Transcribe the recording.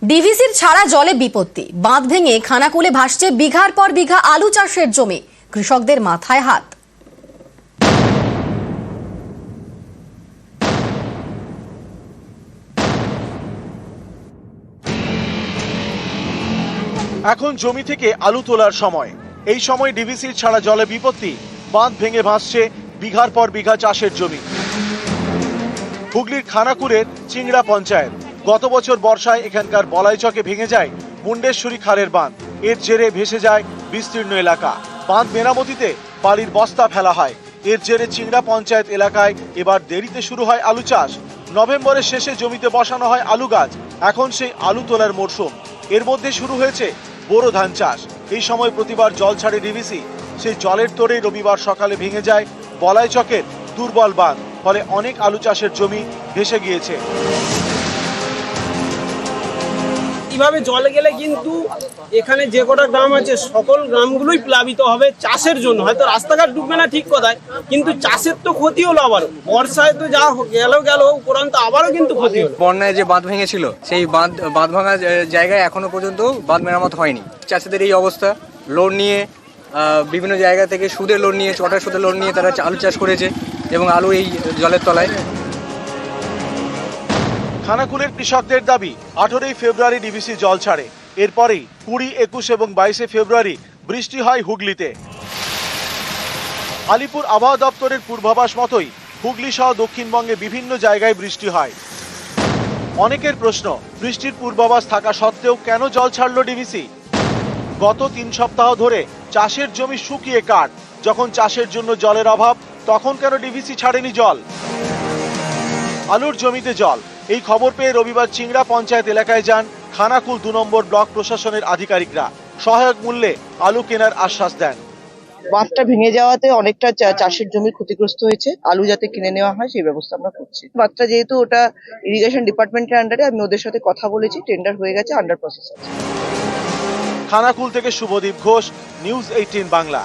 ডিভিসির ছাড়া জলে বিপত্তি, বাঁধ ভেঙে খানাকুলে ভাসছে বিঘার পর বিঘা আলু চাষের জমি, কৃষকদের মাথায় হাত। এখন জমি থেকে আলু তোলার সময়। এই সময় ডিভিসির ছাড়া জলে বিপত্তি, বাঁধ ভেঙে ভাসছে বিঘার পর বিঘা চাষের জমি। হুগলির খানাকুলের চিংড়া পঞ্চায়েত। গত বছর বর্ষায় এখানকার বলাইচকে ভেঙে যায় মুন্ডেশ্বরী খালের বাঁধ। এর জেরে ভেসে যায় বিস্তীর্ণ এলাকা। বাঁধ মেরামতিতে বালির বস্তা ফেলা হয়। এর জেরে চিংড়া পঞ্চায়েত এলাকায় এবার দেরিতে শুরু হয় আলু চাষ। নভেম্বরের শেষে জমিতে বসানো হয় আলু গাছ। এখন সেই আলু তোলার মরশুম। এর মধ্যে শুরু হয়েছে বোরো ধান চাষ। এই সময় প্রতিবার জল ছাড়ে ডিভিসি। সেই জলের তোড়ে রবিবার সকালে ভেঙে যায় বলাইচকের দুর্বল বাঁধ। ফলে অনেক আলু চাষের জমি ভেসে গিয়েছে। এইভাবে জলে গেলে কিন্তু এখানে যে কটা গ্রাম আছে সকল গ্রামগুলোই প্লাবিত হবে চাষের জন্য। হয়তো রাস্তাঘাট ডুববে না ঠিক কথায়, কিন্তু চাষের তো ক্ষতি হলো। আবার বর্ষায় তো যা গেল উপরন্ত আবারও কিন্তু ক্ষতি হলো। বন্যায় যে বাঁধ ভেঙেছিল সেই বাঁধ ভাঙা জায়গায় এখনো পর্যন্ত বাঁধ মেরামত হয়নি। চাষিদের এই অবস্থা। লোন নিয়ে বিভিন্ন জায়গা থেকে সুদের লোন নিয়ে, চটার সুদের লোন নিয়ে তারা আলু চাষ করেছে এবং আলু এই জলের তলায়। খানাকুলের কৃষকদের দাবি 18 ফেব্রুয়ারি ডিভিসি জল ছাড়ে। এরপরেই 20, 21 এবং 22 ফেব্রুয়ারি বৃষ্টি হয় হুগলিতে। আলিপুর আবহাওয়া দপ্তরের পূর্বাভাস মতোই হুগলি সহ দক্ষিণবঙ্গে বিভিন্ন জায়গায় বৃষ্টি হয়। অনেকের প্রশ্ন, বৃষ্টির পূর্বাভাস থাকা সত্ত্বেও কেন জল ছাড়লো ডিভিসি? গত 3 সপ্তাহ ধরে চাষের জমি শুকিয়ে কাঠ। যখন চাষের জন্য জলের অভাব, তখন কেন ডিভিসি ছাড়েনি জল? আলুর জমিতে জল। এই খবর পেয়ে রবিবার চিংড়া পঞ্চায়েত এলাকায় যান খানাকুল 2 নম্বর ব্লক প্রশাসনের আধিকারিকরা। সহায়ক মূল্যে আলু কেনার আশ্বাস দেন। বাঁধটা ভেঙে যাওয়াতে অনেকটা চাষের জমি ক্ষতিগ্রস্ত হয়েছে। আলু যাতে কিনে নেওয়া হয় সেই ব্যবস্থা আমরা করছি। বাঁধটা যেহেতু ওটা ইরিগেশন ডিপার্টমেন্টের আন্ডারে, আমি ওদের সাথে কথা বলেছি, টেন্ডার হয়ে গেছে, আন্ডার প্রসেস আছে। খানাকুল থেকে শুভদীপ ঘোষ, নিউজ 18 বাংলা।